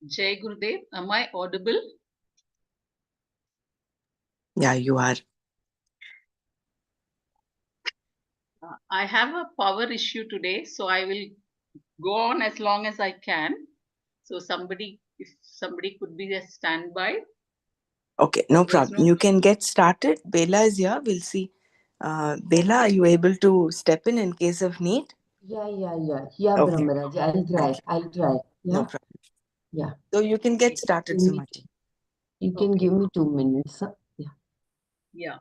Jai Gurudev, am I audible? Yeah, you are. I have a power issue today, so I will go on as long as I can. So if somebody could be a standby. Okay, no problem. You can get started. Bela is here. We'll see. Bela, are you able to step in case of need? Yeah, Okay. Brahmaraj. I'll try. Yeah. No problem. Yeah. So you can get started, Sumaji. You can give me 2 minutes. Huh? Yeah. Yeah.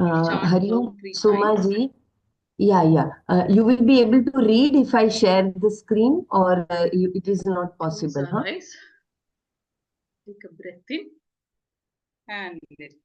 Hari Om, Sumaji. Yeah. You will be able to read if I share the screen, or it is not possible. Huh? Eyes. Take a breath in and let go.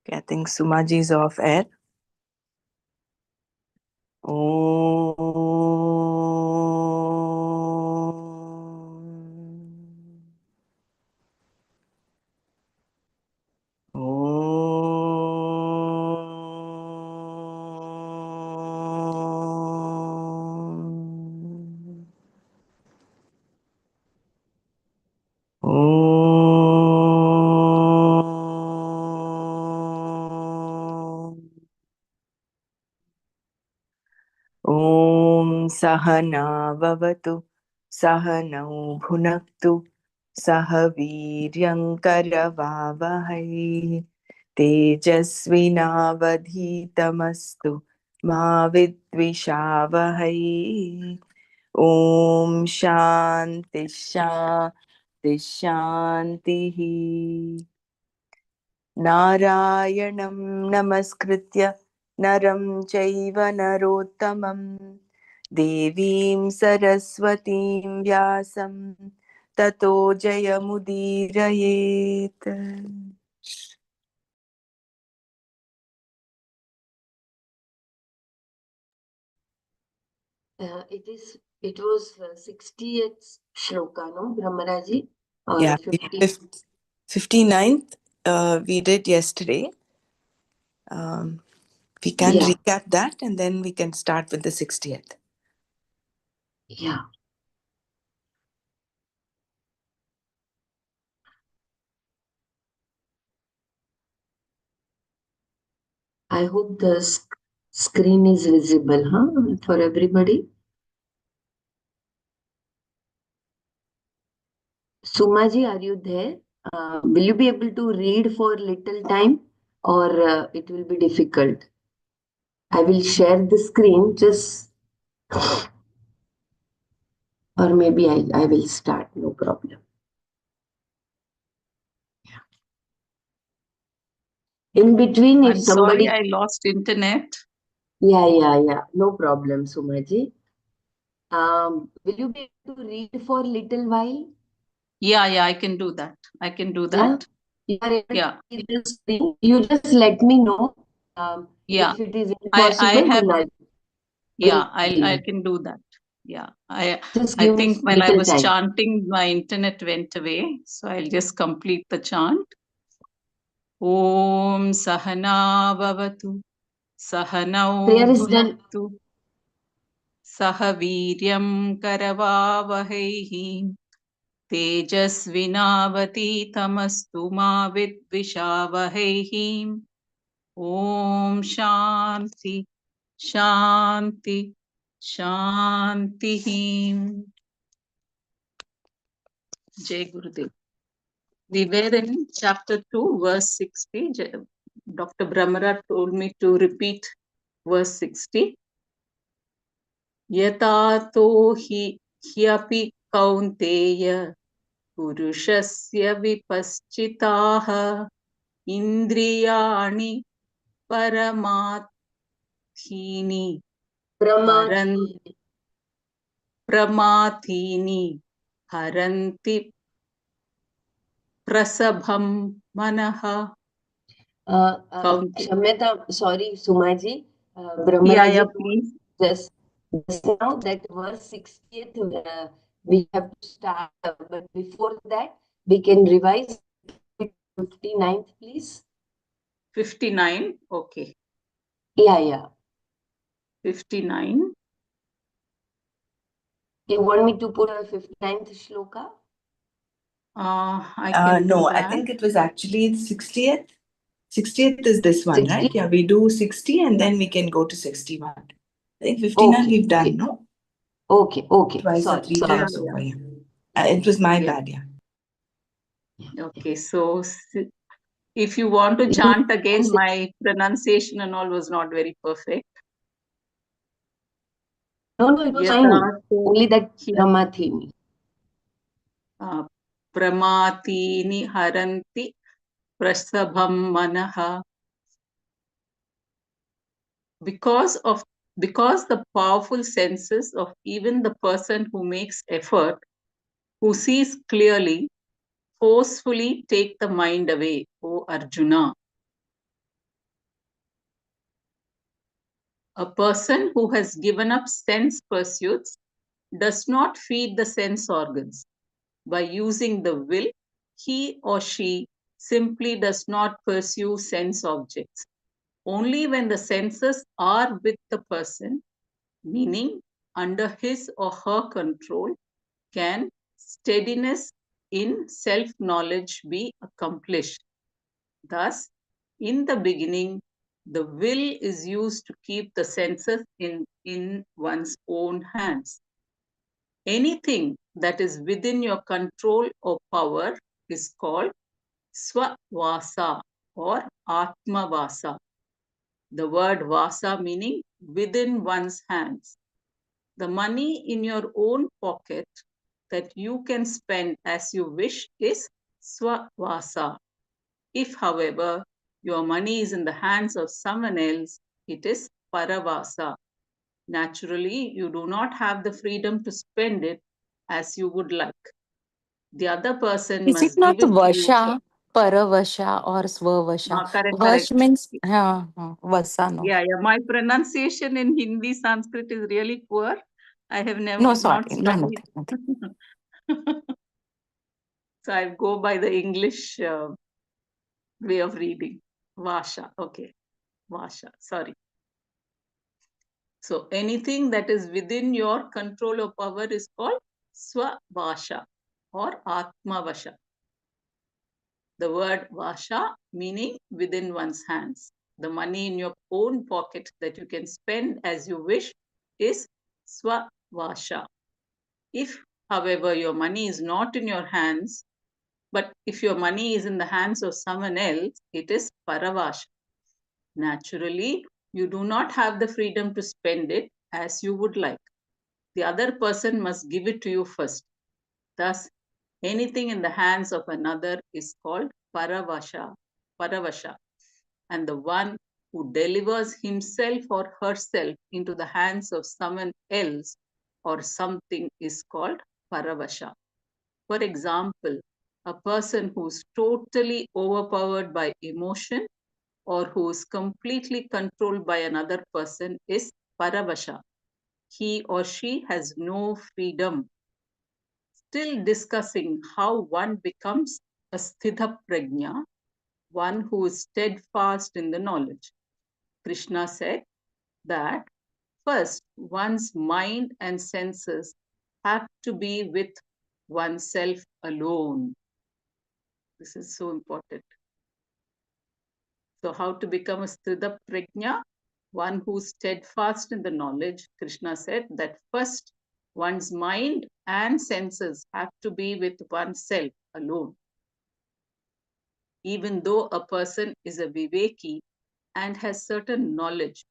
Okay, I think Sumaji is off air. Sahana vavatu sahanau bhunaktu sahaviryankaravavahai tejasvinavadhitamastu ma vidvishavahai. Om Shanti Shanti Shantihi. Narayanam Namaskritya Naram Chaiva Narottamam Devim Saraswatim Vyasam Tato Jayamudirayet. It was 60th shloka, no, Brahmaraji? Yeah, 59th we did yesterday. We can recap that and then we can start with the 60th. Yeah. I hope the screen is visible, for everybody. Sumaji, are you there? Will you be able to read for little time, or it will be difficult? I will share the screen, or maybe I will start, no problem. In between, if somebody... Sorry, I lost internet. Yeah. No problem, Sumaji. Will you be able to read for a little while? Yeah, I can do that. Yeah? You are able to read the screen. You just let me know if it is impossible. I can do that. Yeah, I think when I was chanting, my internet went away. So I'll just complete the chant. Om Sahana Bhavatu Sahanau Bhunaktu Sahaviryam Karavavahaihi तेजस्विनावतीतमस्तु मा विद्विषावहैः। ॐ शान्ति शान्ति शान्तिः। Jai Gurudev. We were in chapter 2, verse 60. Dr. Brahmara told me to repeat verse 60. Yatato hi hyapi kaunteya purushasya vipaschitaha indriyani paramathini haran pramathini haranti prasabham manaha. Shamyata, sorry, Sumaji. Yeah, Brahmaraji yeah, told please. just now that verse 60th we have to start, but before that we can revise 59th, please. 59. Okay. Yeah. 59. You want me to put a 59th shloka? I can No, do I that. think it was actually 60th. 60th is this one, 60? right? Yeah, we do 60 and then we can go to 61. I think 59 we've done, no? Okay. Twice or Sorry. three times over, yeah. It was my bad, yeah. Okay, so if you want to chant again, my pronunciation and all was not very perfect. No, it was fine. Only that Pramathini. Pramatini haranti prasabham manaha. Because the powerful senses of even the person who makes effort, who sees clearly, forcefully take the mind away, O Arjuna. A person who has given up sense pursuits does not feed the sense organs. By using the will, he or she simply does not pursue sense objects. Only when the senses are with the person, meaning under his or her control, can steadiness in self-knowledge be accomplished. Thus, in the beginning, the will is used to keep the senses in one's own hands. Anything that is within your control or power is called swavasa or atmavasa. The word vasa meaning within one's hands. The money in your own pocket that you can spend as you wish is swavasa. If, however, your money is in the hands of someone else, it is paravasa. Naturally, you do not have the freedom to spend it as you would like. The other person Is it must not give it to you. Vasha, Paravasha, or Svavasha? Correct. Vash means Vasa, no? Yeah. My pronunciation in Hindi, Sanskrit is really poor. I have No, sorry. not No, studied. nothing. So I go by the English way of reading. Vasha. Okay. Vasha. Sorry. So anything that is within your control or power is called Swavasha or Atmavasha. The word Vasha meaning within one's hands. The money in your own pocket that you can spend as you wish is Swavasha. If, however, your money is not in your hands, but if your money is in the hands of someone else, it is Paravasha. Naturally, you do not have the freedom to spend it as you would like. The other person must give it to you first. Thus, anything in the hands of another is called Paravasha. And the one who delivers himself or herself into the hands of someone else or something is called Paravasha. For example, a person who's totally overpowered by emotion or who is completely controlled by another person is Paravasha. He or she has no freedom. Still discussing how one becomes a sthita prajna, one who is steadfast in the knowledge. Krishna said that first one's mind and senses have to be with oneself alone. This is so important. So how to become a Sthita Prajna? One who's steadfast in the knowledge. Krishna said that first one's mind and senses have to be with oneself alone. Even though a person is a Viveki and has certain knowledge,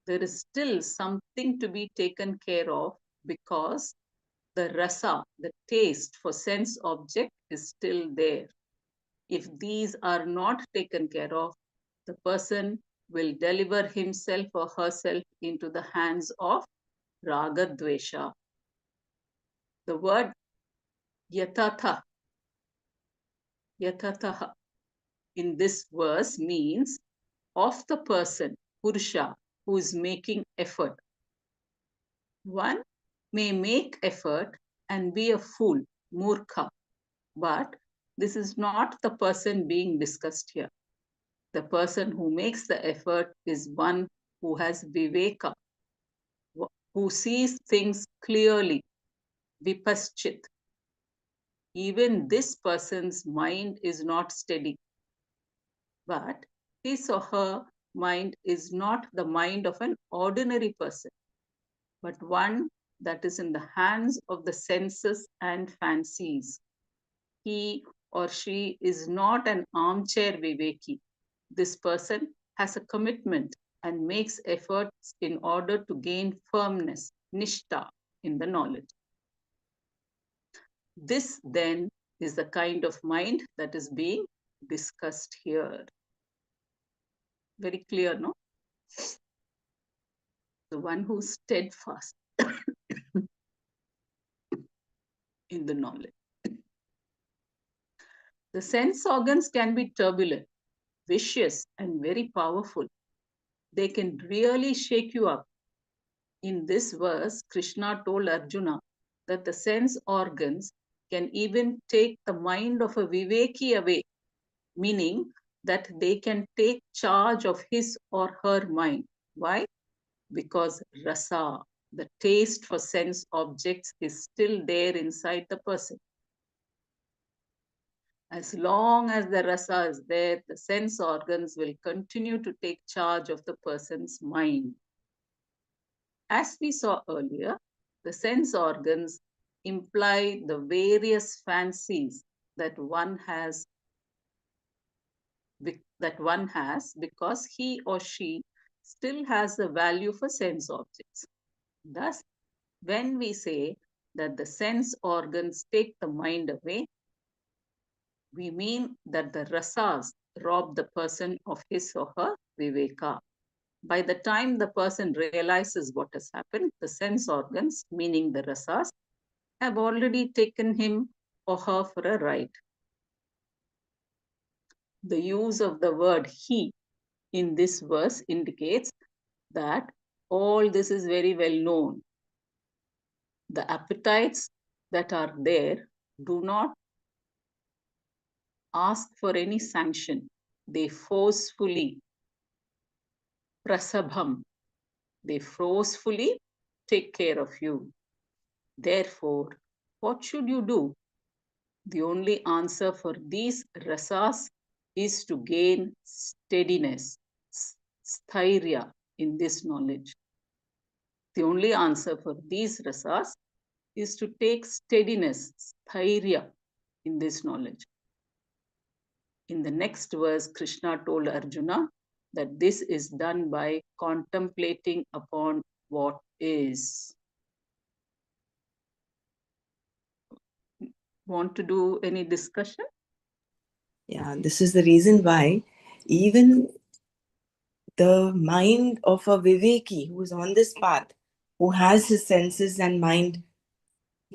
there is still something to be taken care of because the rasa, the taste for sense object is still there. If these are not taken care of, the person will deliver himself or herself into the hands of raga dvesha. The word yatatha, yatatha in this verse means of the person, Purusha, who is making effort. One may make effort and be a fool, murkha, but this is not the person being discussed here. The person who makes the effort is one who has viveka, who sees things clearly, vipaschit. Even this person's mind is not steady, but his or her mind is not the mind of an ordinary person, but one that is in the hands of the senses and fancies. He or she is not an armchair viveki. This person has a commitment and makes efforts in order to gain firmness, nishta, in the knowledge. This then is the kind of mind that is being discussed here. Very clear, no? The one who's steadfast in the knowledge. The sense organs can be turbulent, vicious, and very powerful. They can really shake you up. In this verse, Krishna told Arjuna that the sense organs can even take the mind of a Viveki away, meaning that they can take charge of his or her mind. Why? Because rasa, the taste for sense objects, is still there inside the person. As long as the rasa is there, the sense organs will continue to take charge of the person's mind. As we saw earlier, the sense organs imply the various fancies that one has because he or she still has a value for sense objects. Thus, when we say that the sense organs take the mind away, we mean that the rasas rob the person of his or her viveka. By the time the person realizes what has happened, the sense organs, meaning the rasas, have already taken him or her for a ride. The use of the word he in this verse indicates that all this is very well known. The appetites that are there do not ask for any sanction. They forcefully, prasabham, they forcefully take care of you. Therefore, what should you do? The only answer for these rasas is to gain steadiness, sthairya in this knowledge. The only answer for these rasas is to take steadiness, sthairya in this knowledge. In the next verse, Krishna told Arjuna that this is done by contemplating upon what is. Want to do any discussion? Yeah, this is the reason why even the mind of a Viveki who is on this path, who has his senses and mind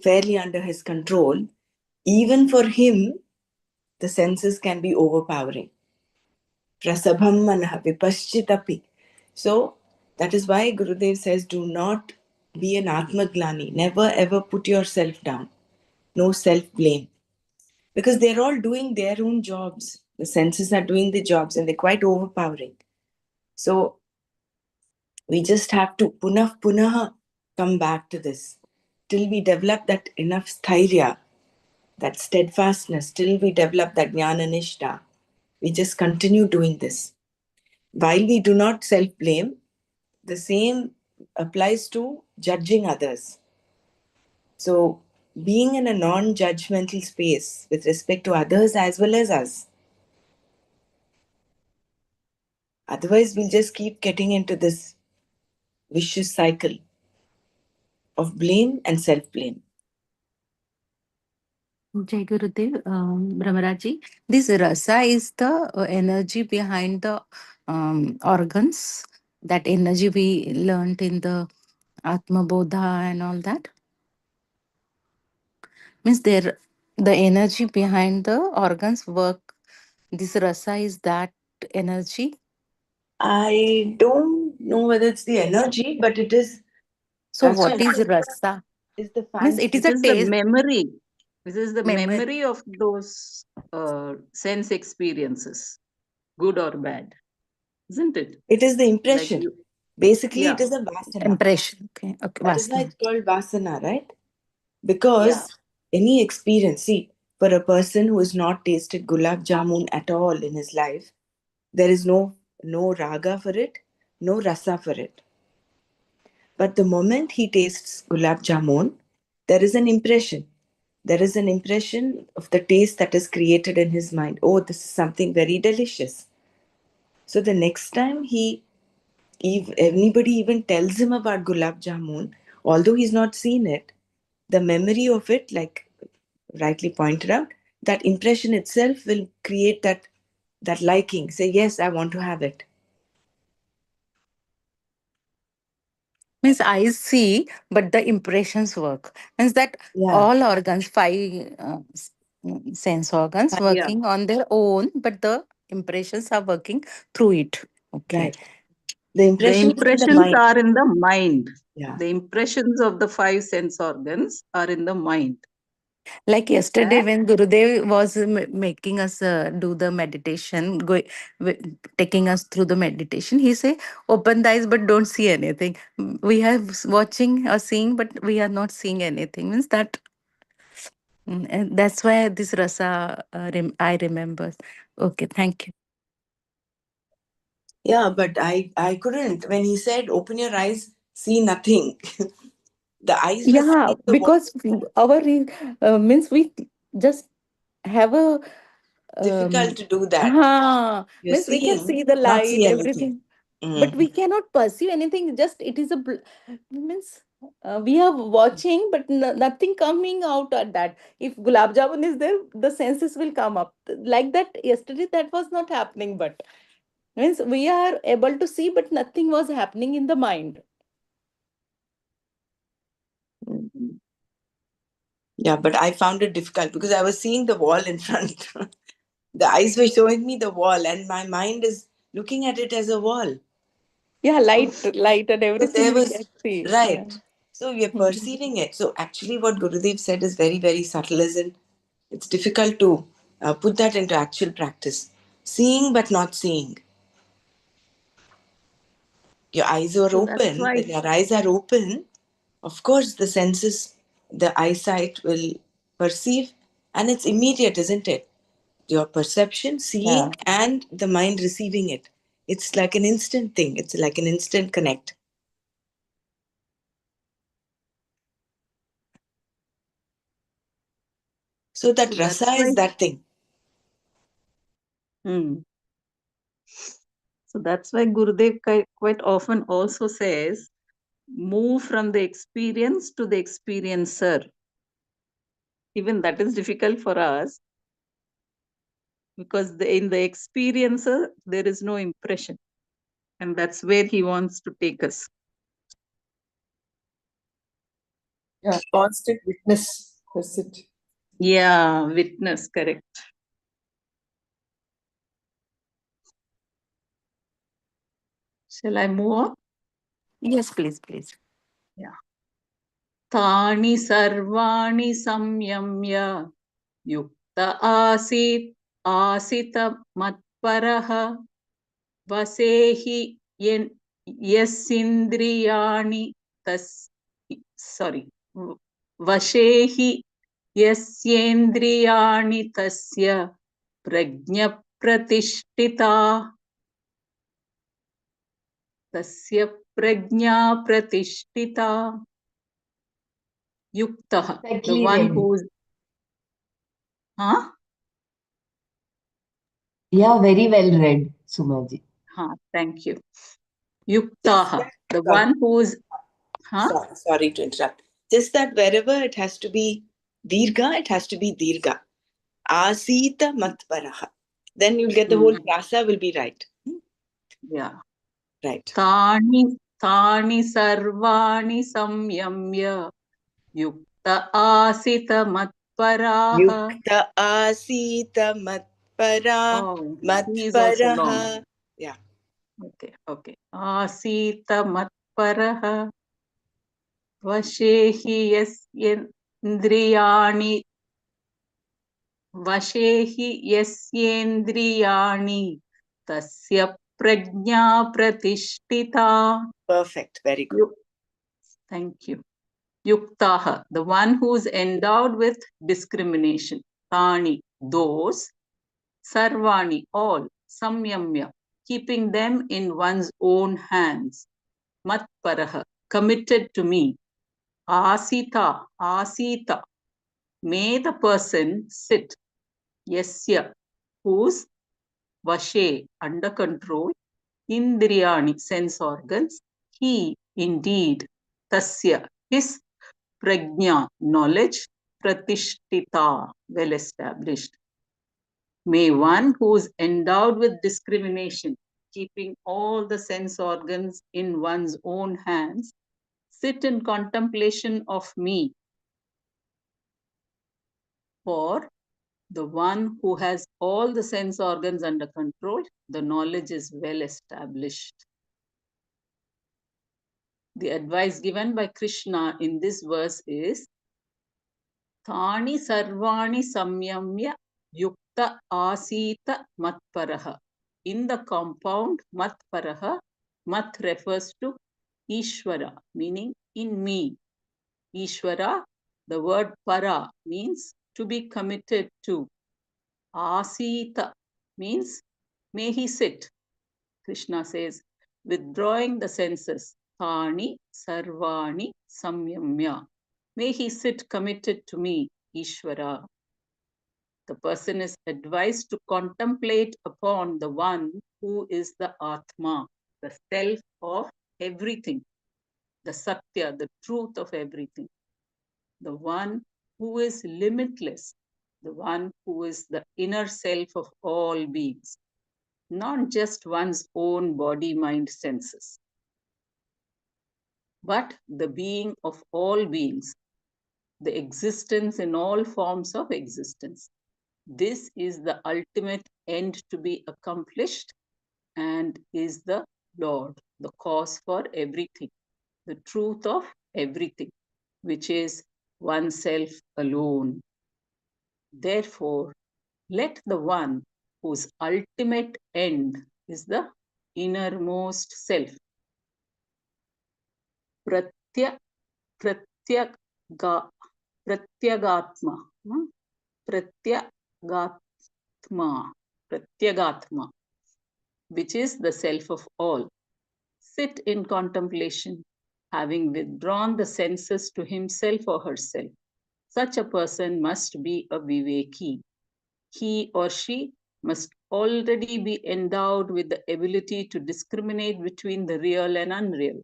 fairly under his control, even for him, the senses can be overpowering. Prasabham manah vipaschitapi. So that is why Gurudev says, do not be an Atmaglani. Never ever put yourself down. No self-blame. Because they're all doing their own jobs. The senses are doing the jobs and they're quite overpowering. So we just have to punah come back to this till we develop that enough sthairya that steadfastness till we develop that jnana nishta. We just continue doing this. While we do not self-blame, the same applies to judging others. So, being in a non judgmental space with respect to others as well as us. Otherwise, we'll just keep getting into this vicious cycle of blame and self blame. Jai Gurudev, Brahmaraji, this rasa is the energy behind the organs, that energy we learned in the Atma Bodha and all that. Means there, the energy behind the organs work. This rasa is that energy. I don't know whether it's the energy, but it is. So what Rasa is rasa? is the Means fancy it is It a is the taste memory. This is the memory. memory of those sense experiences, good or bad, isn't it? It is the Like impression. you, Basically, yeah, it is a vasana. Impression. Okay. Okay. That is why Vasana. it's called vasana, right? yeah. Because any experience, see, for a person who has not tasted gulab jamun at all in his life, there is no raga for it, no rasa for it. But the moment he tastes gulab jamun, there is an impression. There is an impression of the taste that is created in his mind. Oh, this is something very delicious. So the next time if anybody even tells him about gulab jamun, although he's not seen it, the memory of it, like rightly pointed out, that impression itself will create that liking. Say, yes, I want to have it. Means I see, but the impressions work. Means that Yeah, all organs, five sense organs Yeah. working on their own, but the impressions are working through it. Okay. right. The The impression is in the impressions mind. are in the mind. Yeah, The impressions of the five sense organs are in the mind. Like yesterday, And when Gurudev was making us do the meditation, taking us through the meditation, he say, "Open the eyes, but don't see anything." We are watching or seeing, but we are not seeing anything. Means that. And that's why this rasa I remember. Okay, thank you. yeah, but I couldn't. When he said, open your eyes, see nothing, the eyes were Yeah, seeing the wall. because our means we just have a Difficult um, to do that. You're means we can seeing, see the not light, see anything. everything, but Mhm. we cannot perceive anything. Just it is a means we are watching, but nothing coming out at that. If gulab jamun is there, the senses will come up like that. Yesterday, that was not happening, but means we are able to see, but nothing was happening in the mind. mhm. Yeah, but I found it difficult because I was seeing the wall in front. The eyes were showing me the wall, and my mind is looking at it as a wall. Yeah, So, light and so everything there we was, can see. Yeah. right. So we are perceiving it. So actually, what Gurudev said is very, very subtle, isn't it's difficult to put that into actual practice. Seeing but not seeing. Your eyes are So that's open. why, When your eyes are open, of course, the senses, the eyesight will perceive, and it's immediate, isn't it? Your perception, seeing, Yeah. and the mind receiving it. It's like an instant thing, it's like an instant connect. So so that that's rasa why, is that thing. hmm. So that's why Gurudev quite often also says, move from the experience to the experiencer. Even that is difficult for us because in the experiencer, there is no impression. And that's where he wants to take us. Yeah, constant witness. That's it. Yeah, witness, correct. Shall I move on? Yes, please, please. Yeah. तानि सर्वाणि संयम्य युक्त आसीत् आसित मत्परः वसेहि यस्इन्द्रियाणि तस् sorry वशेहि यस्येन्द्रियाणि तस्य प्रज्ञप्रतिष्ठिता तस्य प्रज्ञा प्रतिष्ठिता युक्तः the Exactly one read. who's huh Yeah, very well read, Sumaji. thank you Just yuktaha that, the sorry, one who's sorry to interrupt. Just that wherever it has to be dirgha, it has to be dirgha. Asita matparaha. Then you'll get the whole prasa will be right. yeah Right. तानि तानि सर्वाणि संयम्य युक्त आसित मत्पराः Yukta asita matpara. oh he is also long Matparaha. Yeah. okay आसीत मत्परः वशे हि यस्येन्द्रियाणि वशे हि यस्येन्द्रियाणि तस्य प्रज्ञा प्रतिष्ठिता Perfect. Very good. Thank you. Yuktaha, the one who is endowed with discrimination. Tani, those. Sarvani, all. Samyamya, keeping them in one's own hands. Matparaha, committed to me. Asita, asita, may the person sit. Yasya, whose vashe, under control. Indriyani, sense organs. He, indeed. Tasya, his. Prajna, knowledge. Pratishtita, well established. May one who is endowed with discrimination, keeping all the sense organs in one's own hands, sit in contemplation of me. For the one who has all the sense organs under control, the knowledge is well established. The advice given by Krishna in this verse is Tani sarvani samyamya yukta asita matparaha. In the compound matparaha, mat refers to Ishvara, meaning in me. Ishvara, the word para means to be committed to. Asita means may he sit. Krishna says, withdrawing the senses, Tani sarvani samyamya. May he sit committed to me, Ishvara. The person is advised to contemplate upon the one who is the Atma, the self of everything, the Satya, the truth of everything, the one who is limitless, the one who is the inner self of all beings, not just one's own body, mind, senses, but the being of all beings, the existence in all forms of existence. This is the ultimate end to be accomplished and is the Lord, the cause for everything, the truth of everything, which is oneself alone. Therefore, let the one whose ultimate end is the innermost self, pratya, pratyaga, pratyagatma, pratyagatma, pratyagatma, which is the self of all, sit in contemplation, having withdrawn the senses to himself or herself. Such a person must be a viveki. He or she must already be endowed with the ability to discriminate between the real and unreal.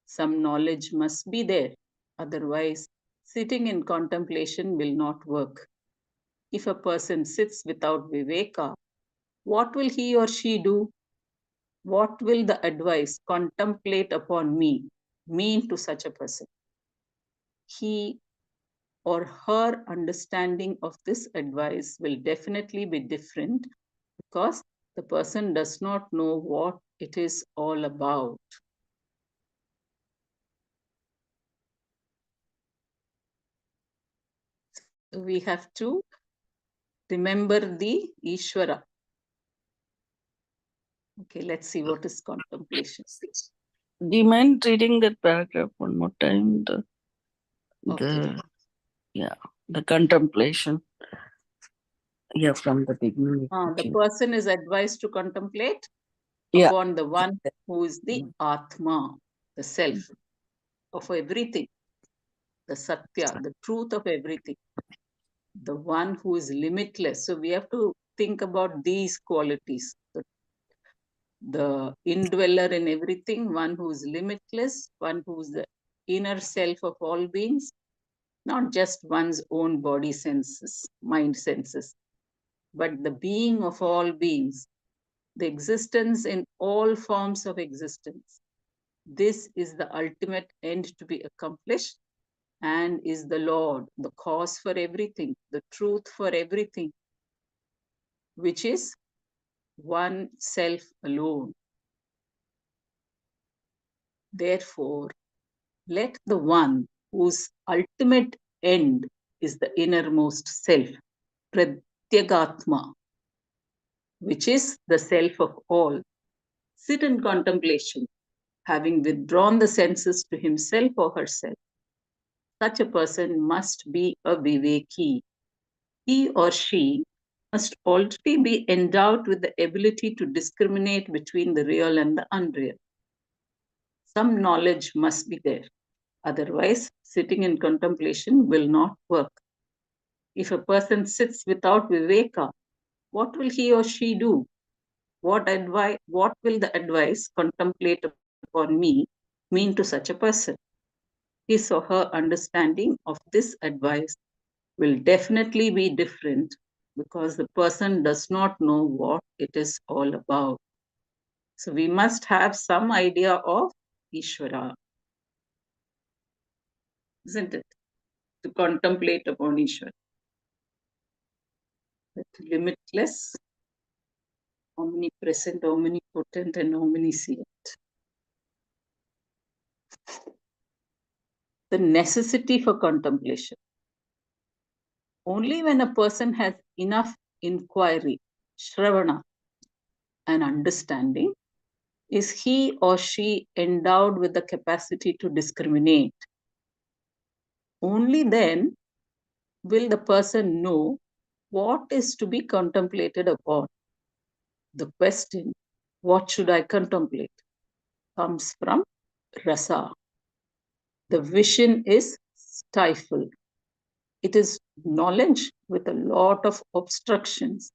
Some knowledge must be there. Otherwise, sitting in contemplation will not work. If a person sits without viveka, what will he or she do? What will the advice contemplate upon me mean to such a person? He or her understanding of this advice will definitely be different because the person does not know what it is all about. So we have to remember the Ishvara. Okay, let's see what is contemplation. Do you mind reading that paragraph one more time? Okay. Yeah. The contemplation. Yeah, from the beginning. The person is advised to contemplate Yeah. upon the one who is the Atma, the self of everything, the Satya, the truth of everything, the one who is limitless. So we have to think about these qualities. The indweller in everything, one who is limitless, one who is the inner self of all beings, not just one's own body senses, mind senses, but the being of all beings, the existence in all forms of existence. This is the ultimate end to be accomplished and is the Lord, the cause for everything, the truth for everything, which is one self alone. Therefore, let the one whose ultimate end is the innermost self, Pratyagatma, which is the self of all, sit in contemplation, having withdrawn the senses to himself or herself. Such a person must be a Viveki. He or she must already be endowed with the ability to discriminate between the real and the unreal. Some knowledge must be there. Otherwise, sitting in contemplation will not work. If a person sits without viveka, what will he or she do? What will the advice contemplate upon me mean to such a person? His or her understanding of this advice will definitely be different because the person does not know what it is all about. So we must have some idea of Ishvara, isn't it? To contemplate upon Ishvara. That limitless, omnipresent, omnipotent, and omniscient. The necessity for contemplation. Only when a person has enough inquiry, shravana, and understanding is he or she endowed with the capacity to discriminate. Only then will the person know what is to be contemplated upon. The question, what should I contemplate, comes from rasa. The vision is stifled. It is knowledge with a lot of obstructions.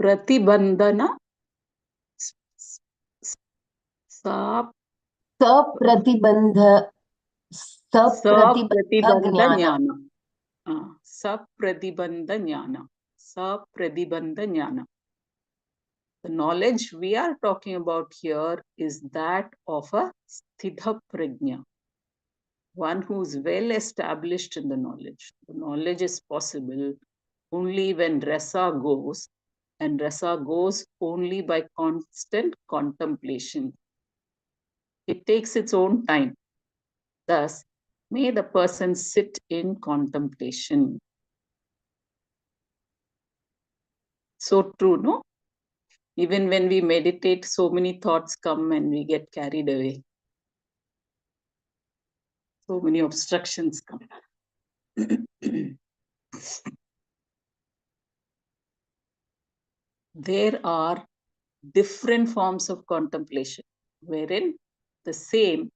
Pratibandhana, sa Sapratibandha sapratibandha Sapratibandha jnana. Sapratibandha jnana. Sapratibandha jnana. The knowledge we are talking about here is that of a sthita prajna, one who is well established in the knowledge. The knowledge is possible only when rasa goes, and rasa goes only by constant contemplation. It takes its own time. Thus, may the person sit in contemplation. So true, no? Even when we meditate, so many thoughts come and we get carried away. So many obstructions come. There are different forms of contemplation, wherein the same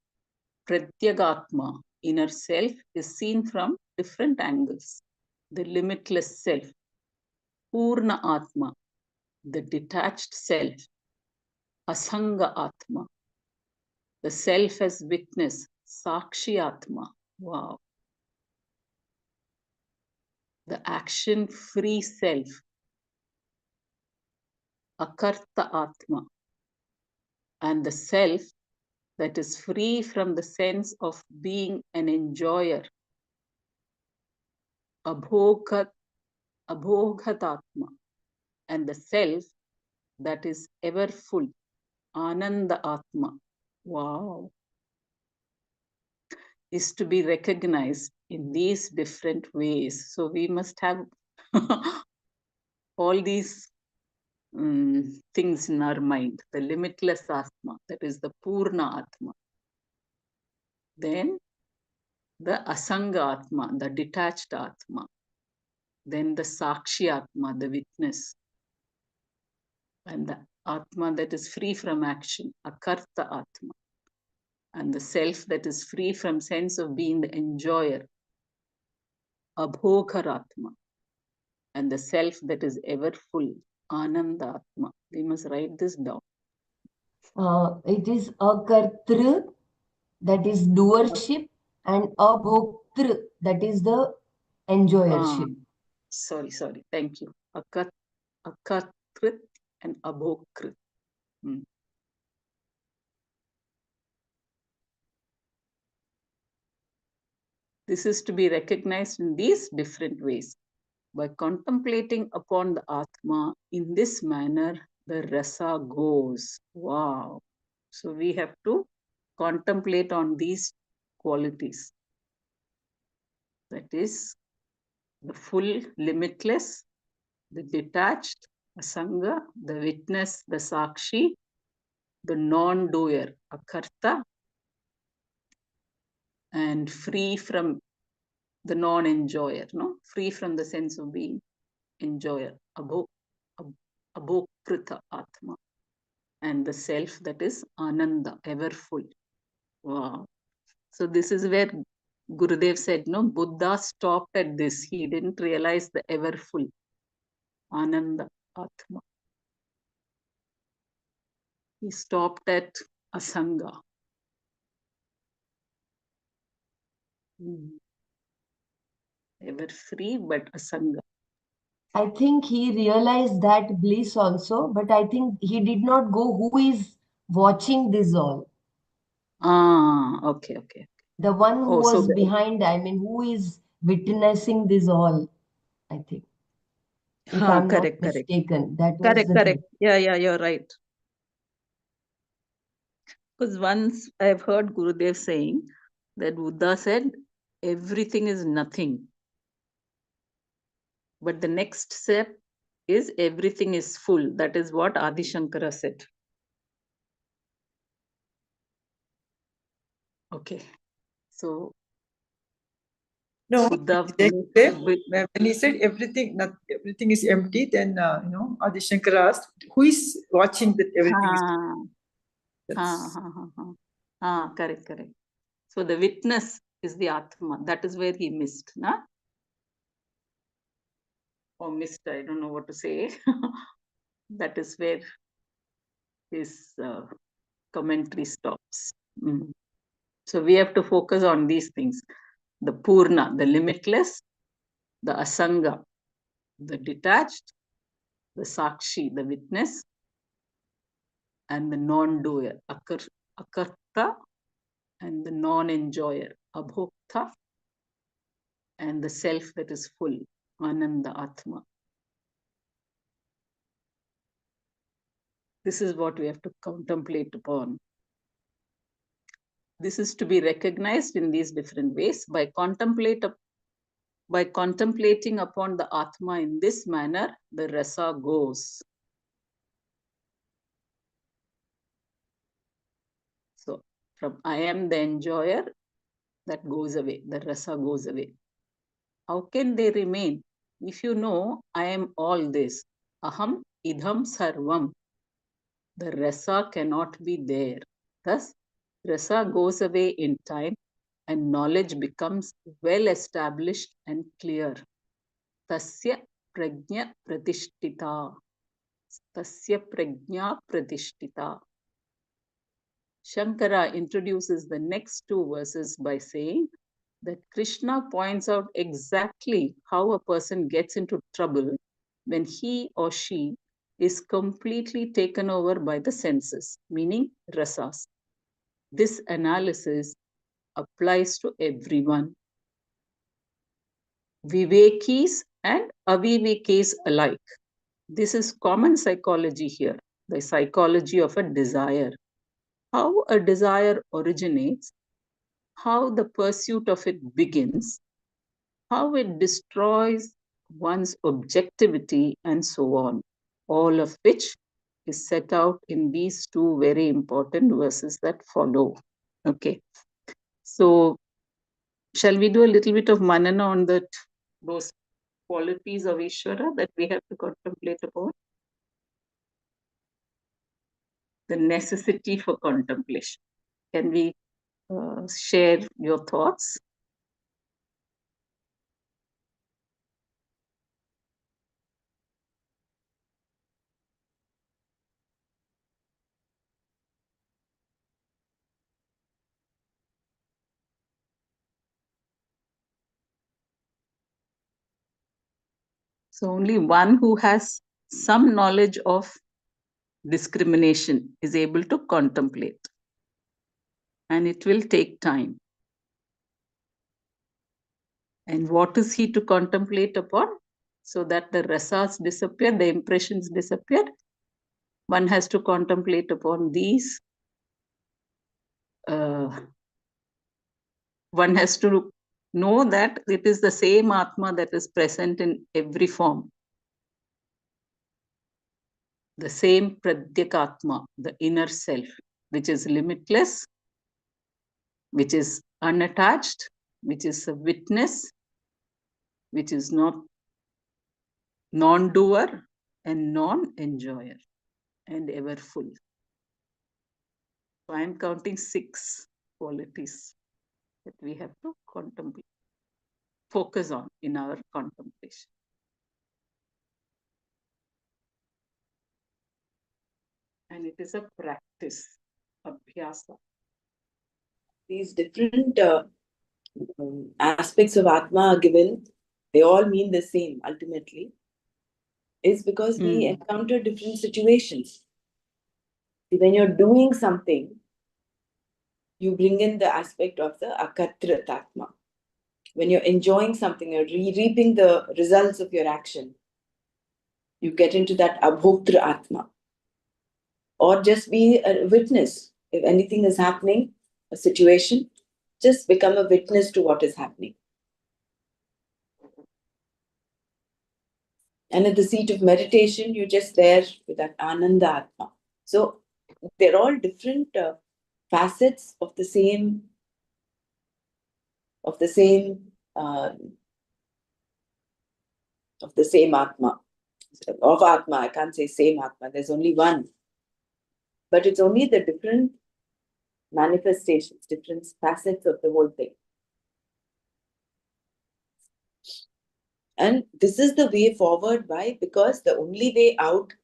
Pratyagatma, inner self, is seen from different angles. The limitless self, Purna Atma, the detached self, Asanga Atma, the self as witness, Sakshi Atma. Wow. The action free self, Akarta Atma, and the self that is free from the sense of being an enjoyer, Abhogat, Abhogatatma, and the self that is ever full, Ananda Atma. Wow. Is to be recognized in these different ways. So we must have all these things in our mind. The limitless Atma, that is the Purna Atma. Then the Asanga Atma, the detached Atma. Then the Sakshi Atma, the witness. And the Atma that is free from action, Akarta Atma. And the self that is free from sense of being the enjoyer, Abhogaratma. And the self that is ever full, Anandatma. We must write this down. It is akartru, that is doership, and abhoktru, that is the enjoyership. Sorry. Thank you. Akartrit and Abhokrit. This is to be recognized in these different ways. By contemplating upon the Atma in this manner, the rasa goes. Wow. So we have to contemplate on these qualities. That is the full, limitless, the detached, asanga, the witness, the sakshi, the non-doer, akarta, and free from the non-enjoyer, no? Free from the sense of being enjoyer, abhokrita atma, and the self that is ananda, ever full. Wow. So this is where Gurudev said, no, Buddha stopped at this. He didn't realize the ever full ananda atma. He stopped at asanga. Ever free, but asanga. I think he realized that bliss also, but I think he did not go who is watching this all. Okay. The one who Oh, so was behind, I mean, who is witnessing this all, I think. If I'm not correct. mistaken, that was the Correct. thing. Yeah, you're right. Because once I've heard Gurudev saying that Buddha said, everything is nothing. But the next step is everything is full. That is what Adi Shankara said. Okay. So No, Buddha when he said everything is empty, then Adi Shankara asked, "Who is watching that everything is?" Correct. So the witness is the Atma. That is where he missed, na? Or missed, I don't know what to say. That is where his commentary stops. So we have to focus on these things. The Purna, the limitless, the Asanga, the detached, the Sakshi, the witness, and the non-doer, Akarta, and the non-enjoyer, Abhokta, and the self that is full, Ananda Atma. This is what we have to contemplate upon. This is to be recognized in these different ways. By contemplating upon the Atma in this manner, the rasa goes. So from I am the enjoyer, that goes away, the rasa goes away. How can they remain? If you know, I am all this, aham idham sarvam, the rasa cannot be there. Thus, rasa goes away in time and knowledge becomes well established and clear. Tasya prajna pratishtita. Tasya prajna pratishtita. Shankara introduces the next two verses by saying that Krishna points out exactly how a person gets into trouble when he or she is completely taken over by the senses, meaning rasas. This analysis applies to everyone, Vivekis and Avivekis alike. This is common psychology here, the psychology of a desire. How a desire originates, how the pursuit of it begins, how it destroys one's objectivity, and so on, all of which is set out in these two very important verses that follow. Okay, so shall we do a little bit of manana on those qualities of Ishvara that we have to contemplate upon? The necessity for contemplation. Can we share your thoughts? So only one who has some knowledge of discrimination is able to contemplate. And it will take time. And what is he to contemplate upon? So that the rasas disappear, the impressions disappear. One has to contemplate upon these. One has to know that it is the same Atma that is present in every form. The same Pradyakatma, the inner self, which is limitless, which is unattached, which is a witness, which is not non-doer and non-enjoyer and ever full. So I am counting 6 qualities that we have to contemplate, focus on in our contemplation. And it is a practice, abhyasa. These different aspects of Atma are given, they all mean the same ultimately, is because we encounter different situations. When you're doing something, you bring in the aspect of the akatrit Atma. When you're enjoying something, you're reaping the results of your action, you get into that abhoktra Atma. Or just be a witness. If anything is happening, a situation, just become a witness to what is happening. And at the seat of meditation, you're just there with that Ananda Atma. So they're all different facets of the same Atma. Of Atma, I can't say same Atma. There's only one, but it's only the different manifestations, different facets of the whole thing. And this is the way forward. Why? Because the only way out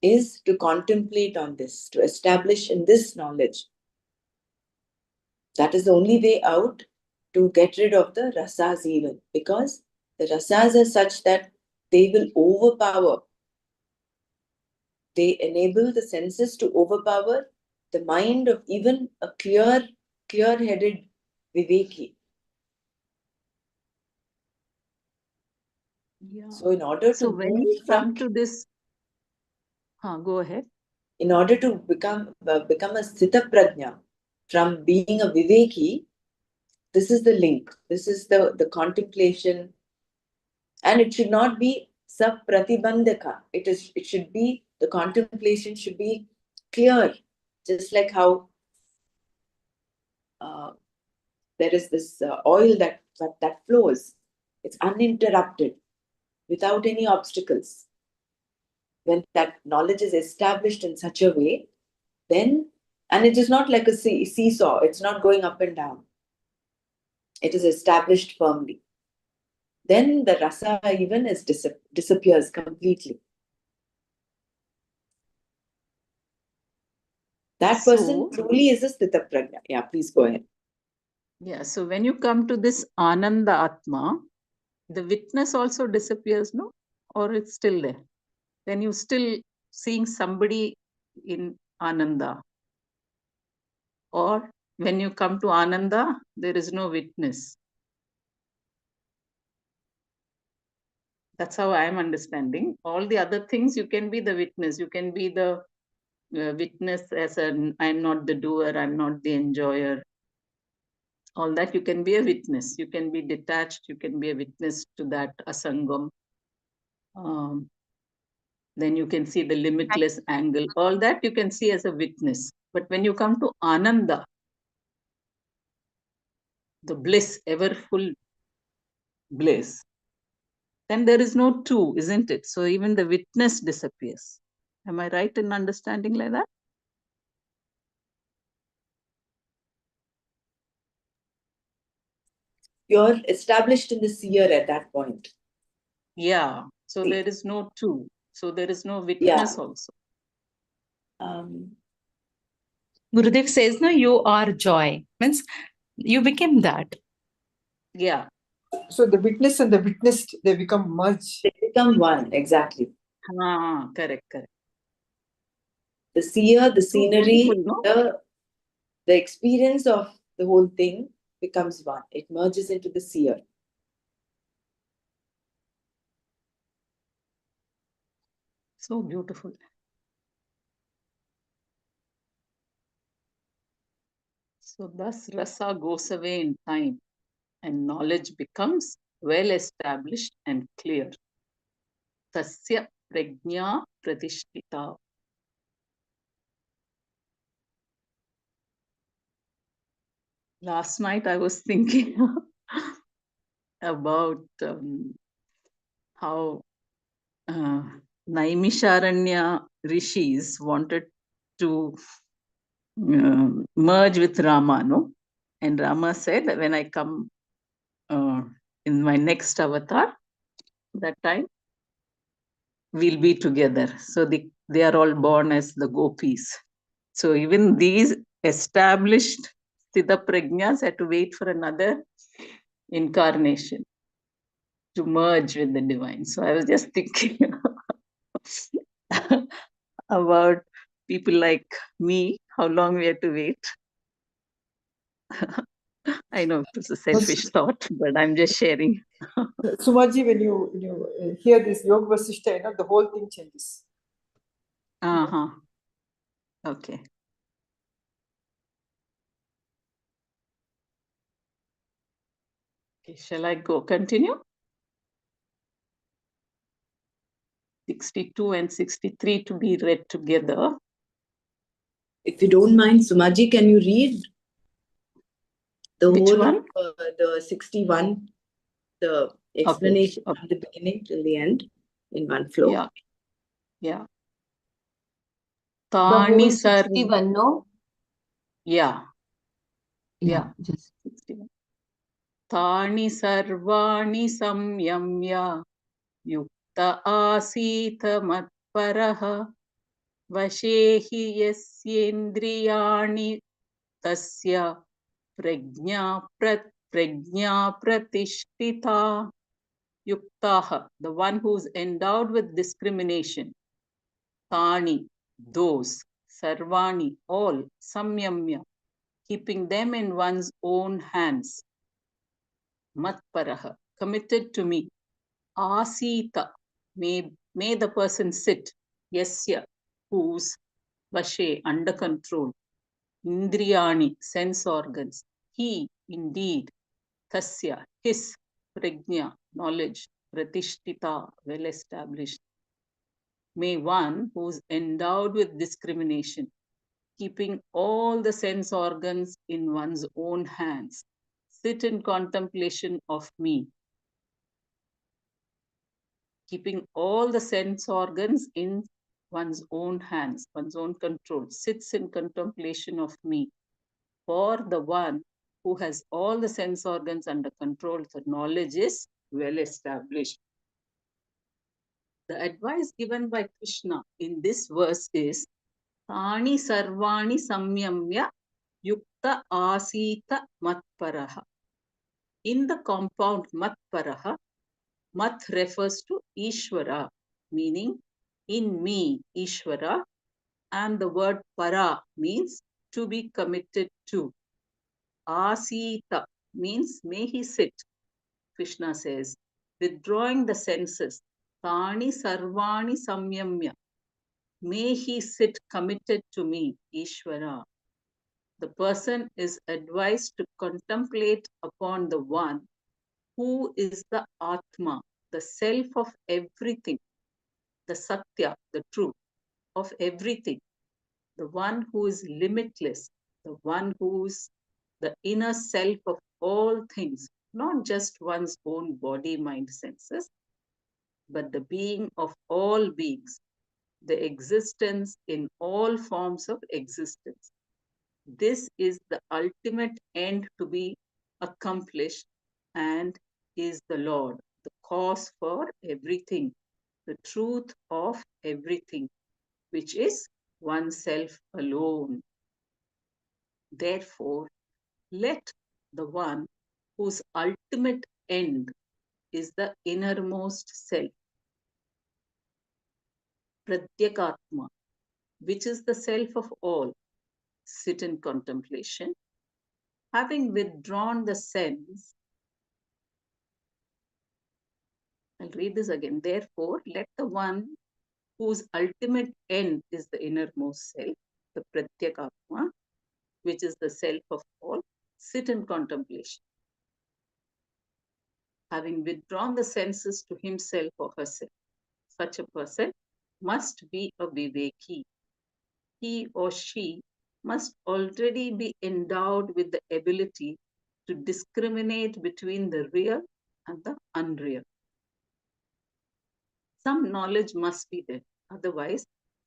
is to contemplate on this, to establish in this knowledge. That is the only way out to get rid of the rasas even. Because the rasas are such that they will overpower. They enable the senses to overpower the mind of even a clear-headed viveki. Yeah. So in order to when you come to this, go ahead. In order to become a sthita prajna, from being a viveki, this is the link. This is the contemplation, and it should not be sapratibandhaka. It should be, the contemplation should be clear, just like how there is this oil that flows. It's uninterrupted, without any obstacles. When that knowledge is established in such a way, then, and it is not like a seesaw, it's not going up and down. It is established firmly. Then the rasa even disappears completely. That person truly is a sthita prajna. Yeah, please go ahead. Yeah, so when you come to this Ananda Atma, the witness also disappears, no? Or it's still there? Then you still seeing somebody in Ananda. Or when you come to Ananda, there is no witness. That's how I am understanding. All the other things, you can be the witness. You can be the witness as I'm not the doer, I'm not the enjoyer. All that, you can be a witness. You can be detached. You can be a witness to that asangam. Then you can see the limitless angle. All that you can see as a witness. But when you come to Ananda, the bliss, ever full bliss, then there is no two, isn't it? So even the witness disappears. Am I right in understanding like that? You're established in the seer at that point. Yeah. So See. there is no two. So there is no witness also. Gurudev says, no, you are joy. Means you became that. Yeah. So the witness and the witnessed, they become merged. They become one, exactly. Correct, correct. The seer, the So scenery, beautiful, no? the experience of the whole thing becomes one. It merges into the seer. So beautiful. So thus rasa goes away in time and knowledge becomes well established and clear. Tasya prajna pratishtita. Last night I was thinking about how Naimisharanya rishis wanted to merge with Rama, no? And Rama said that when I come in my next avatar, that time we'll be together. So they are all born as the gopis. So even these established Siddha Prajnas had to wait for another incarnation to merge with the divine. So I was just thinking about people like me, how long we have to wait. I know it was a selfish thought, but I'm just sharing. Sumaji, when you hear this Yoga Vasishta, the whole thing changes. Uh-huh. Okay. Okay, shall I go continue? 62 and 63 to be read together. If you don't mind, Sumaji, can you read the Which whole one? of the 61, the explanation Okay. from the beginning till the end in one flow? Yeah. Yeah. The Tani whole sar. 61, no? Yeah. Yeah. Just 61. Tani sarvani samyamya yukta asita matparaha vashe hi yasyendriyani tasya prajna pratishtita. Yuktaha, the one who is endowed with discrimination. Tani, those. Sarvani, all. Samyamya, keeping them in one's own hands. Matparaha, committed to me. Asita, may the person sit. Yasya, whose. Vashe, under control. Indriyani, sense organs. He, indeed. Tasya, his. Prajna, knowledge. Pratishtita, well established. May one who's endowed with discrimination, keeping all the sense organs in one's own hands, sit in contemplation of me. Keeping all the sense organs in one's own hands, one's own control, sits in contemplation of me. For the one who has all the sense organs under control, the knowledge is well established. The advice given by Krishna in this verse is Tani sarvani samyamya yukta asita matparaha. In the compound matparaha, mat refers to Ishvara, meaning in me, Ishvara, and the word para means to be committed to. Asita means may he sit, Krishna says, withdrawing the senses. Tani sarvani samyamya. May he sit committed to me, Ishvara. The person is advised to contemplate upon the one who is the Atma, the self of everything, the Satya, the truth of everything, the one who is limitless, the one who is the inner self of all things, not just one's own body, mind, senses, but the being of all beings, the existence in all forms of existence. This is the ultimate end to be accomplished and is the Lord, the cause for everything, the truth of everything, which is oneself alone. Therefore, let the one whose ultimate end is the innermost self, Pratyekatma, which is the self of all, sit in contemplation, having withdrawn the sense. I'll read this again. Therefore, let the one whose ultimate end is the innermost self, the Pratyekatma, which is the self of all, sit in contemplation, having withdrawn the senses to himself or herself. Such a person must be a Viveki. He or she must already be endowed with the ability to discriminate between the real and the unreal. Some knowledge must be there. Otherwise,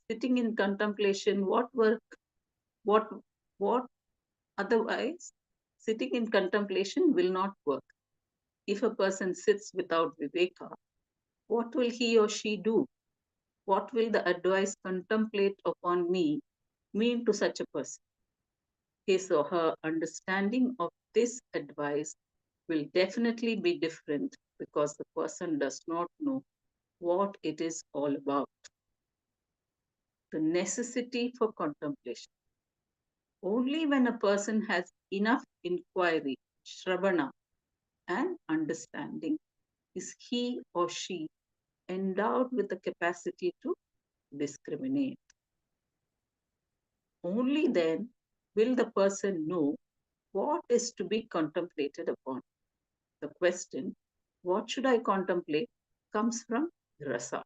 sitting in contemplation, what, otherwise, sitting in contemplation will not work. If a person sits without viveka, what will he or she do? What will the advice contemplate upon me mean to such a person? His or her understanding of this advice will definitely be different because the person does not know what it is all about. The necessity for contemplation. Only when a person has enough inquiry, shravana, and understanding is he or she endowed with the capacity to discriminate. Only then will the person know what is to be contemplated upon. The question, what should I contemplate, comes from rasa.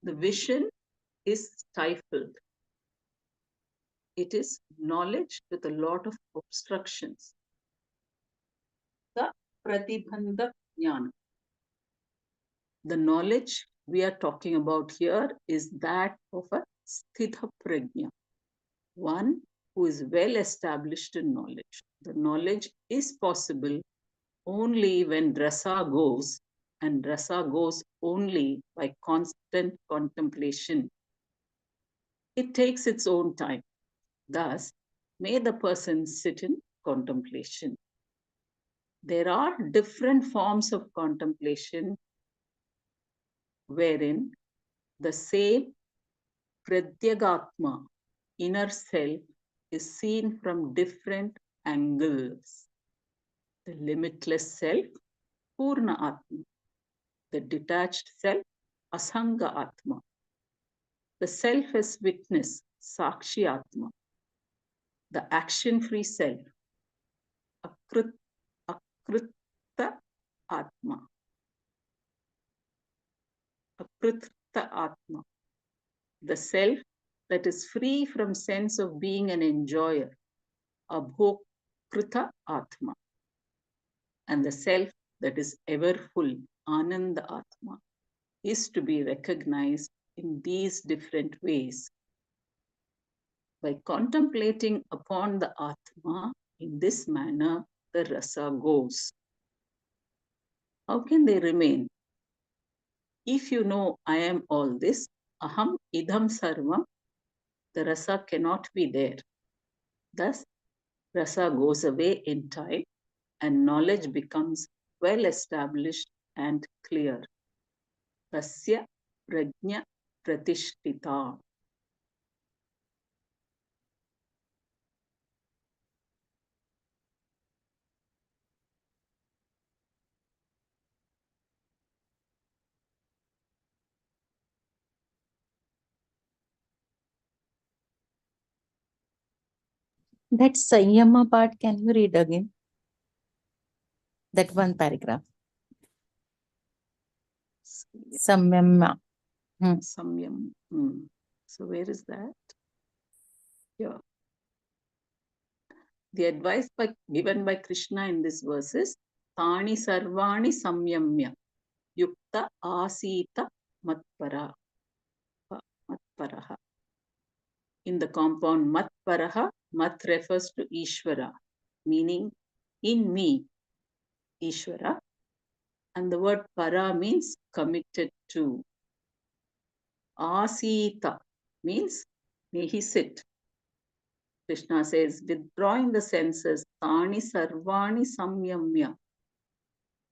The vision is stifled. It is knowledge with a lot of obstructions. The pratibandhak jnana. The knowledge we are talking about here is that of a sthita prajna, one who is well established in knowledge. The knowledge is possible only when rasa goes, and rasa goes only by constant contemplation. It takes its own time. Thus, may the person sit in contemplation. There are different forms of contemplation wherein the same pratyagatma, inner self, is seen from different angles. The limitless self, Purna Atma. The detached self, Asanga Atma. The self as witness, Sakshi Atma. The action-free self, Akrita Atma. Akrita Atma. The self that is free from sense of being an enjoyer, Abhokrita Atma. And the self that is ever full, Ananda Atma, is to be recognized in these different ways. By contemplating upon the Atma in this manner, the rasa goes. How can they remain? If you know I am all this, aham idam sarvam, the rasa cannot be there. Thus, rasa goes away in time and knowledge becomes well established and clear. Tasya prajna pratishtita. That Sanyama part, can you read again? That one paragraph. Samyama. Samyam. So where is that? Yeah. The advice given by Krishna in this verse is Tani Sarvani Samyamya Yukta Asita Matpara. Matparaha. In the compound Matparaha, Mat refers to Ishvara, meaning in me, Ishvara. And the word para means committed to. Asita means may he sit. Krishna says, withdrawing the senses, Tani Sarvani Samyamya.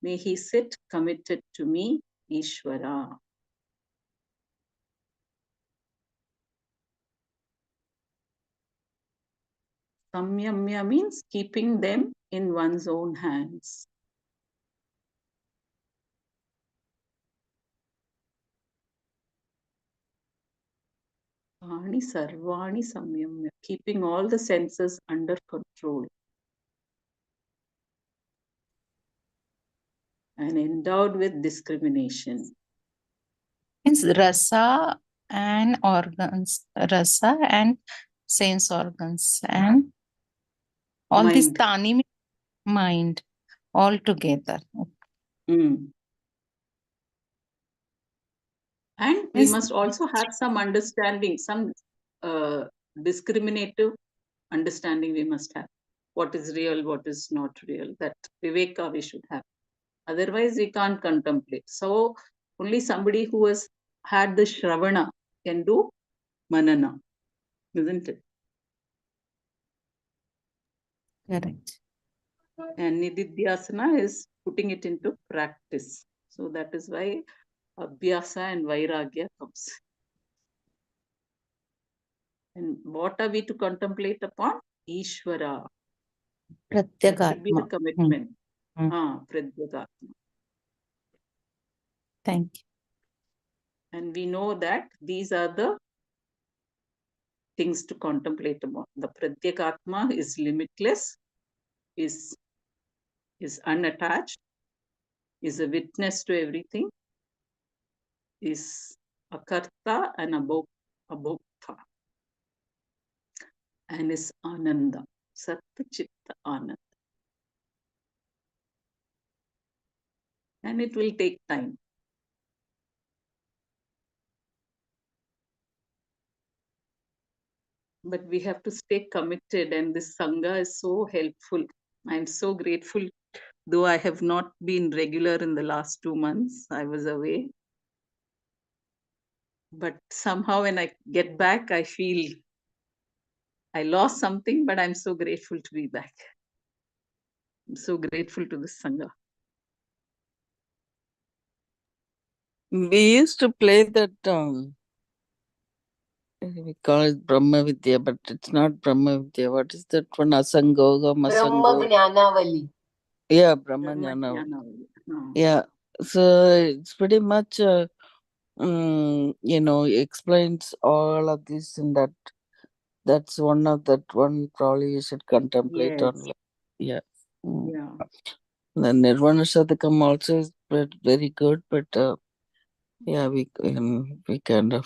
May he sit committed to me, Ishvara. Samyamya means keeping them in one's own hands. Ani Sarvani Samyamya, keeping all the senses under control. And endowed with discrimination. Means rasa and sense organs, and all this Mind. tani means mind all together. Mm. And we must also have some understanding, some discriminative understanding we must have. What is real, what is not real. That viveka we should have. Otherwise, we can't contemplate. So, only somebody who has had the Shravana can do Manana, isn't it? Correct. And Nididhyasana is putting it into practice. So, that is why Abhyasa and Vairagya comes. And what are we to contemplate upon? Ishvara. That should be the commitment. Pradyagatma. Thank you. And we know that these are the things to contemplate upon. The Pradyagatma is limitless, is unattached, is a witness to everything, is a karta and a bhokta, and is ananda, satta chitta ananda. And it will take time. But we have to stay committed, and this Sangha is so helpful. I'm so grateful, though I have not been regular in the last 2 months. I was away. But somehow when I get back, I feel I lost something, but I'm so grateful to be back. I'm so grateful to this Sangha. We used to play that, we call it Brahma Vidya, but it's not Brahma Vidya. What is that one? Asangoga, Brahma Masango. Jnanavali. Yeah, Brahma Jnanavali. No. Yeah. So it's pretty much, explains all of this and that. That's one of that one probably you should contemplate Yes. on. Yeah. Yeah. The Nirvana Shatakam also is very good, but yeah, we kind of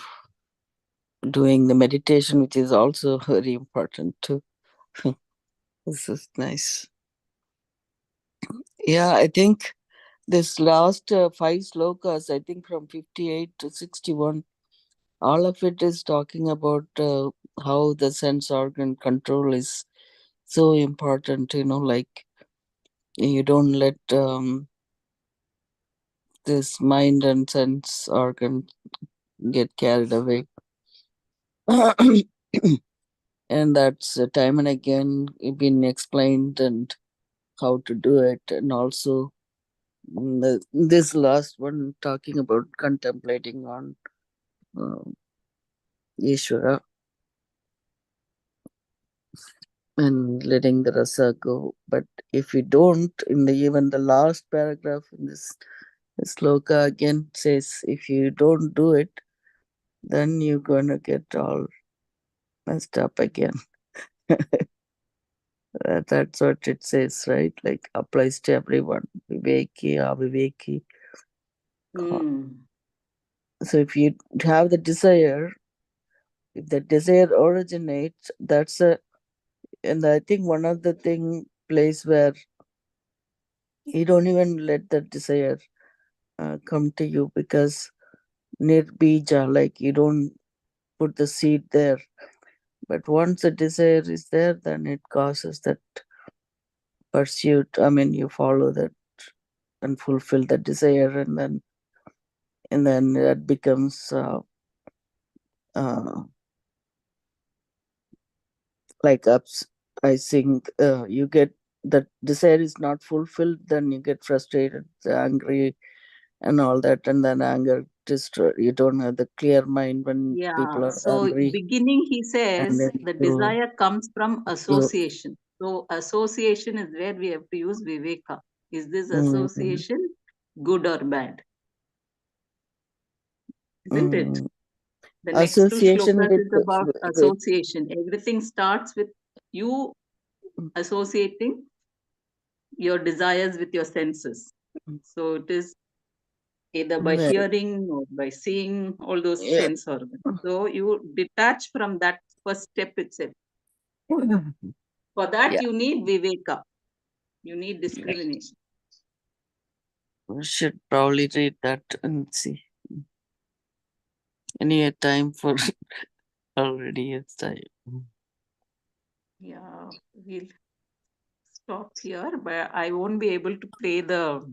doing the meditation, which is also very important too. This is nice. Yeah, I think this last 5 slokas, I think from 58 to 61, all of it is talking about how the sense organ control is so important, like you don't let this mind and sense organ get carried away. And that's time and again been explained and how to do it. And also this last one talking about contemplating on Ishvara and letting the rasa go. But if we don't, even the last paragraph in this sloka again says, if you don't do it, then you're gonna get all messed up again. That's what it says, right? Like applies to everyone. Viveki, aviveki. So if you have the desire, if the desire originates, that's a And I think one of the place where you don't even let that desire come to you, because nirbija, like you don't put the seed there. But once the desire is there, then it causes that pursuit. I mean, you follow that and fulfill the desire, and then that becomes uh, like ups. I think you get that desire is not fulfilled, then you get frustrated, angry, and all that, and then anger destroy. You don't have the clear mind when Yeah. people are So angry, beginning, he and says then the desire comes from you association. So association is where we have to use viveka. Is this mm, association good or bad? Isn't it? mm, The next two association shlokas with is about with association. Everything starts with you associating your desires with your senses. So it is either by right. hearing or by seeing all those Yeah. sense organs. So you detach from that first step itself. For that, Yeah, you need viveka. You need discrimination. we should probably read that and see. Any time for already it's time. Yeah, we'll stop here, but I won't be able to play the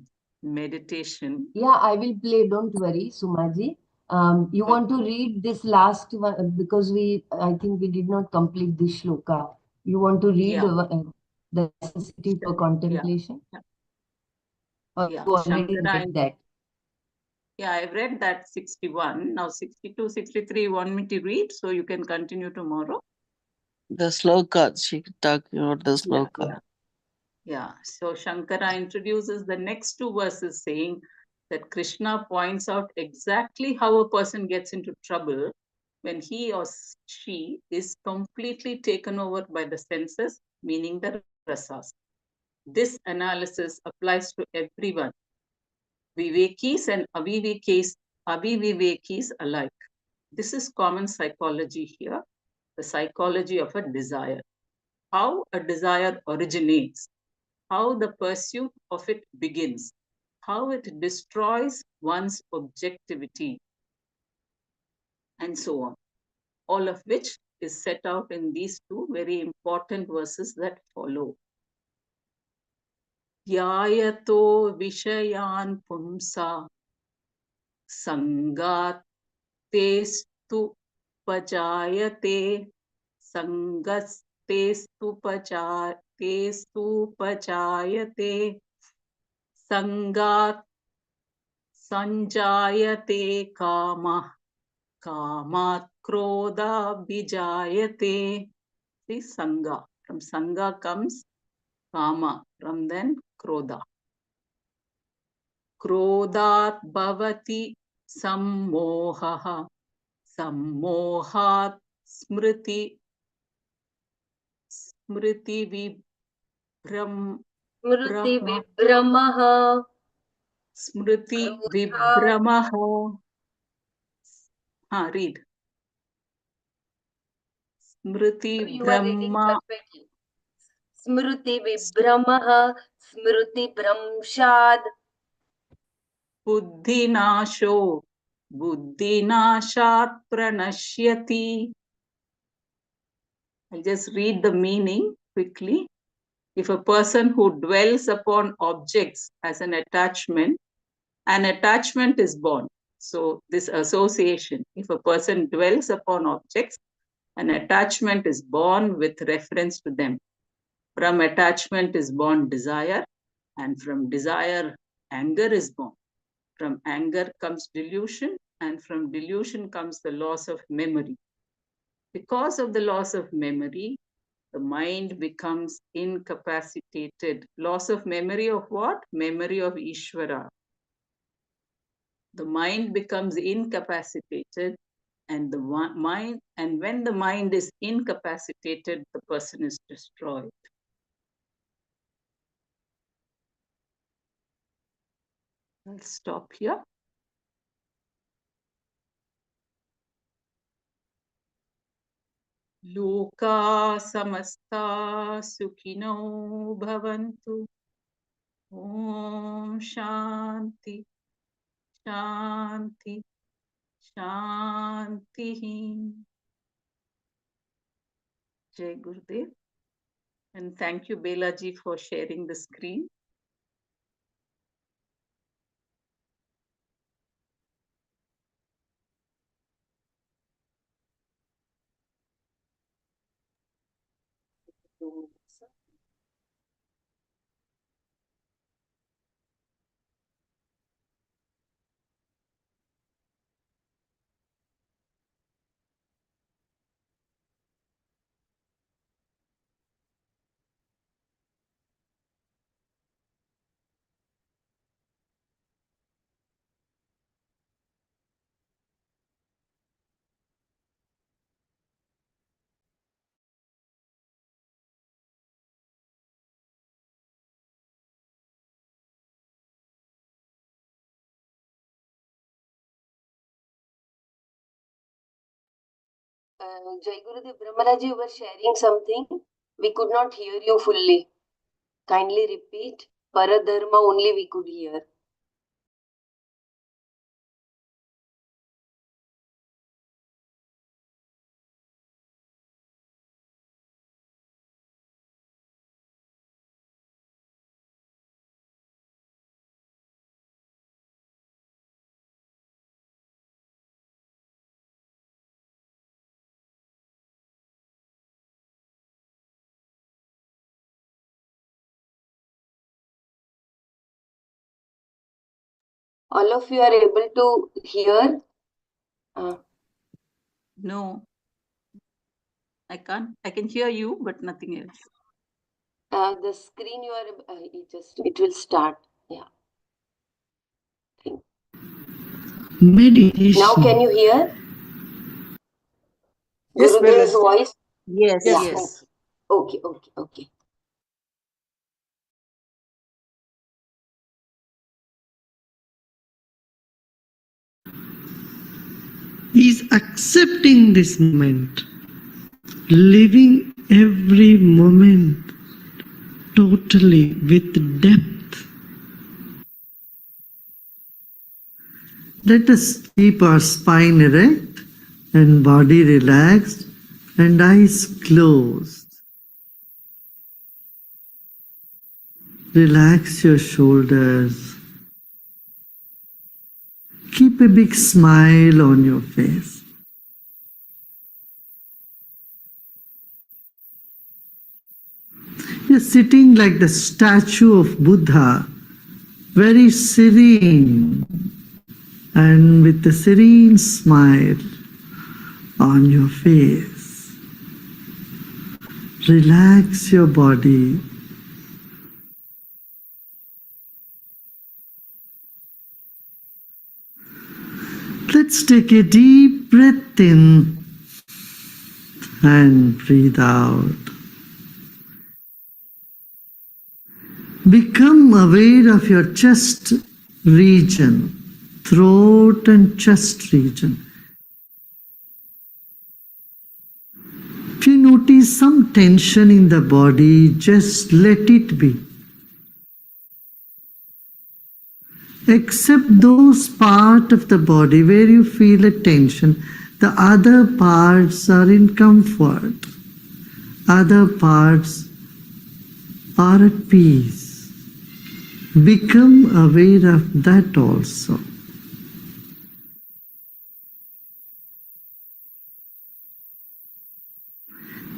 meditation. Yeah, I will play. Don't worry, Sumaji. You want to read this last one because I think we did not complete this shloka. You want to read Yeah, the necessity for yeah, contemplation, yeah. or Yeah. you already Shankara, read that? yeah, I've read that 61. Now 62, 63, you want me to read? So you can continue tomorrow. The sloka, she talking about the Yeah, sloka. yeah. Yeah, so Shankara introduces the next two verses saying that Krishna points out exactly how a person gets into trouble when he or she is completely taken over by the senses, meaning the rasas. This analysis applies to everyone, Vivekis and Avivivekis alike. This is common psychology here, the psychology of a desire. How a desire originates, how the pursuit of it begins, how it destroys one's objectivity, and so on. All of which is set out in these two very important verses that follow. Dhyayato Vishayan Pumsa Sangat Testu Pajayate Testu Pajayate Sangat Sanjayate Kama Kamat Krodha Bijayate. See, Sangha. From Sangha comes Kama. From then Krodha. Krodhat Bhavati Sammohaha. Sammohat Smriti Smriti Vibram Smriti Brahma Vibramaha. Smriti Krodha. Vibramaha. Read. Smriti You are reading Brahma perfectly. Smriti Vibramaha. Smriti Bramshad. Buddhinasho Buddhinashat Pranashyati. I'll just read the meaning quickly. If a person who dwells upon objects as an attachment is born. So this association, if a person dwells upon objects, an attachment is born with reference to them. From attachment is born desire, and from desire, anger is born. From anger comes delusion, and from delusion comes the loss of memory. Because of the loss of memory, the mind becomes incapacitated. Loss of memory of what? Memory of Ishvara. The mind becomes incapacitated, and when the mind is incapacitated, the person is destroyed. I'll stop here. Loka samasta sukhino bhavantu. Om Shanti, Shanti, Shanti. Jai Gurudev. And thank you, Belaji, for sharing the screen. Jai Gurudev, Brahmaraji, you were sharing something. We could not hear you fully. Kindly repeat. Paradharma only we could hear. All of you are able to hear? No, I can't. I can hear you, but nothing else. The screen you are, it will start. Yeah. Meditation. Now can you hear? Yes, Gurudev's Belaji. voice? Yes, Yeah. yes. Okay. Is accepting this moment, living every moment totally with depth. Let us keep our spine erect and body relaxed and eyes closed. Relax your shoulders. Keep a big smile on your face. You're sitting like the statue of Buddha, very serene and with a serene smile on your face. Relax your body. Let's take a deep breath in and breathe out. Become aware of your chest region, throat and chest region. If you notice some tension in the body, just let it be. Accept those parts of the body where you feel a tension. The other parts are in comfort. Other parts are at peace. Become aware of that also.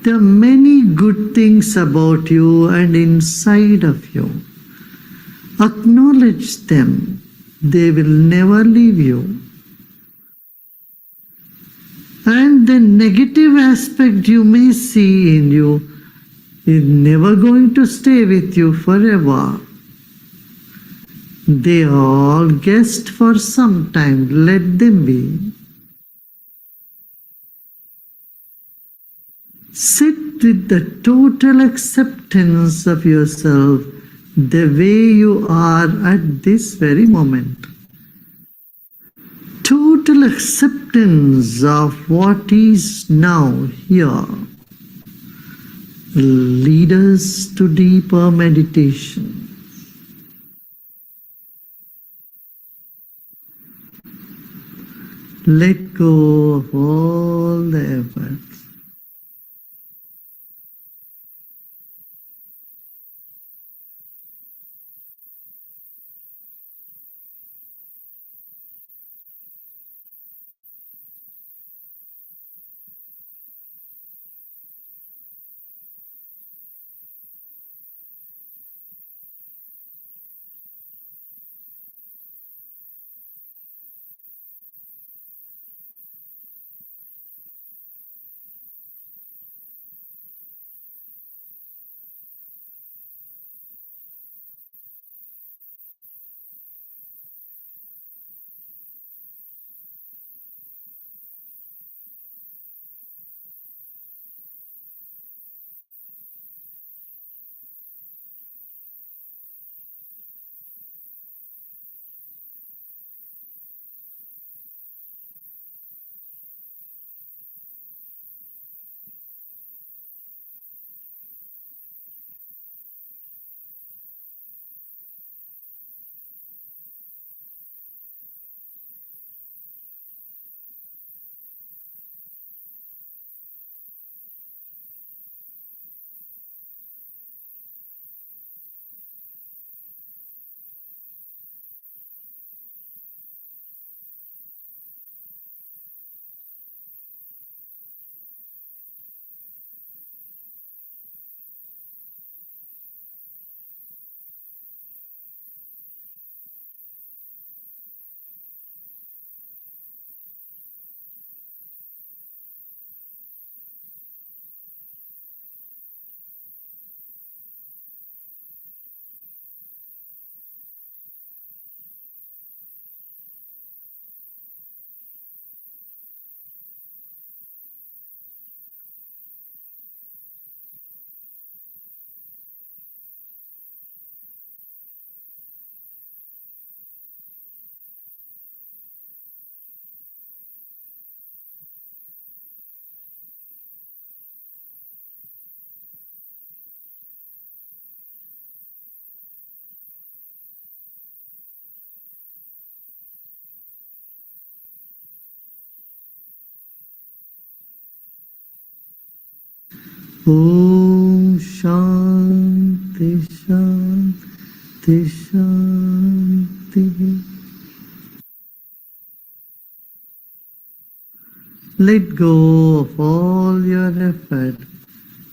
There are many good things about you and inside of you. Acknowledge them. They will never leave you. And the negative aspect you may see in you is never going to stay with you forever. They are all guests for some time. Let them be. Sit with the total acceptance of yourself the way you are at this very moment. Total acceptance of what is now here. lead us to deeper meditation. Let go of all the efforts. Om Shanti Shanti Shanti. Let go of all your effort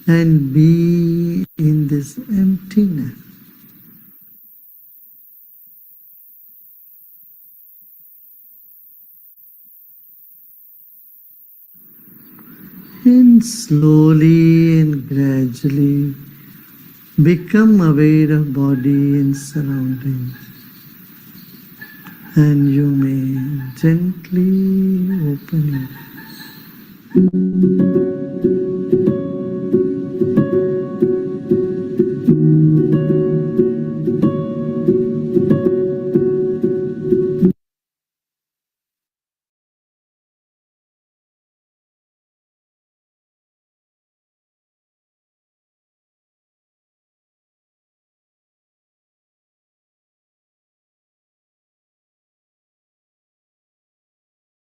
and be in this emptiness. And slowly and gradually become aware of body and surroundings. And you may gently open it.